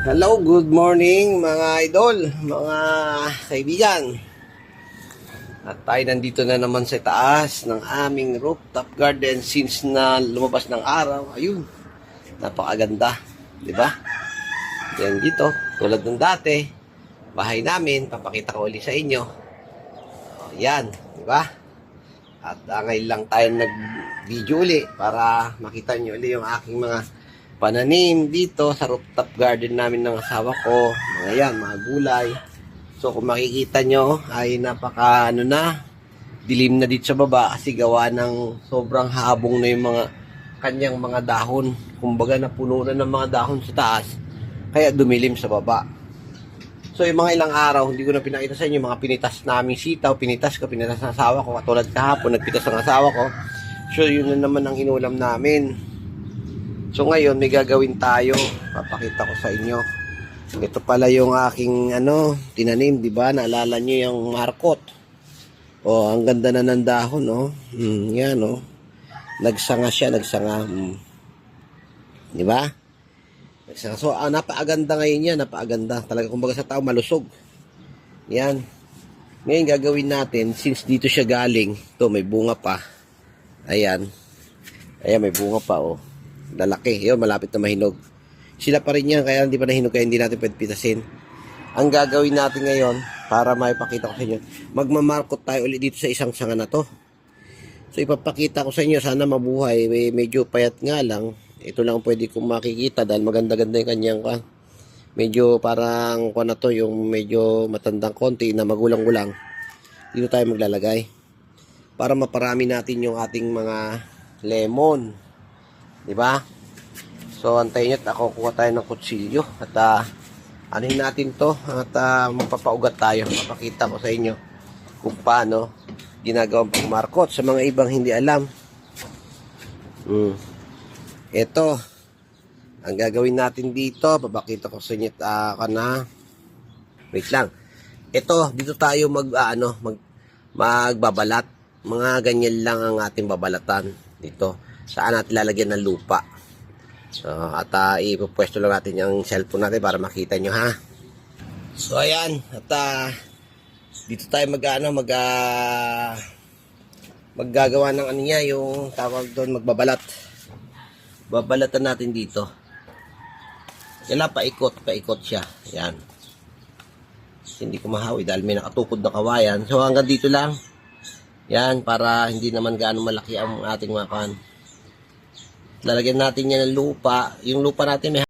Hello, good morning mga idol, mga kaibigan. At tayo nandito na naman sa taas ng aming rooftop garden since na lumabas ng araw. Ayun, napakaganda, di ba? Yan dito, tulad ng dati, bahay namin, papakita ko ulit sa inyo. O, yan, di ba? At ngayon lang tayo nag-video ulit para makita nyo ulit yung aking mga pananim dito sa rooftop garden namin ng asawa ko. Mga yan, mga gulay. So kung makikita nyo ay napaka dilim na dito sa baba kasi gawa ng sobrang habong na yung mga kanyang mga dahon. Kumbaga napuno na ng mga dahon sa taas kaya dumilim sa baba. So yung mga ilang araw hindi ko na pinakita sa inyo mga pinitas namin sitaw, pinitas ng asawa ko katulad kahapon nagpitas ng asawa ko. So yun na naman ang inulam namin. So ngayon may gagawin tayo. Papakita ko sa inyo. Ito pala yung aking tinanim, 'di ba? Naalala niyo yung markot. Oh, ang ganda na ng dahon, oh. Yan, oh. Nagsanga siya, nagsanga. 'Di ba? Nagsanga. So, napakaganda ngayon 'yan, napakaganda. Talaga kumbaga sa tao malusog. Yan. Ngayon gagawin natin since dito siya galing. To may bunga pa. Ayan. Ayan, may bunga pa, oh. Lalaki, yun, malapit na mahinog. Sila pa rin yan, kaya hindi pa nahinog, kaya hindi natin pwede pitasin. Ang gagawin natin ngayon, para maipakita ko sa inyo, magmamarkot tayo ulit dito sa isang sanga na to. So ipapakita ko sa inyo, sana mabuhay. Medyo payat nga lang. Ito lang pwede kong makikita dahil maganda-ganda yung kanyang medyo parang na to, yung medyo matandang konti na magulang-gulang. Dito tayo maglalagay. Para maparami natin yung ating mga lemon. Diba? So, antayin nyo at ako kuha tayo ng kutsilyo at anin natin to at magpapaugat tayo. Mapakita ko sa inyo kung paano ginagawang pangmarkot sa mga ibang hindi alam. Ito ang gagawin natin dito. Papakita ko sa inyo wait lang. Ito, dito tayo magbabalat. Mga ganyan lang ang ating babalatan dito. Saan natin lalagyan ng lupa. So, at ipupwesto lang natin yung cellphone natin para makita nyo, ha. So, ayan. At dito tayo maggagawa ng niya, yung tawag doon, magbabalat. Babalatan natin dito. Kailangan paikot siya. Ayan. Hindi ko mahawi dahil may nakatukod na kawayan. So, hanggang dito lang. Yan, para hindi naman gaano malaki ang ating makan. Lalagyan natin yan ng lupa. Yung lupa natin may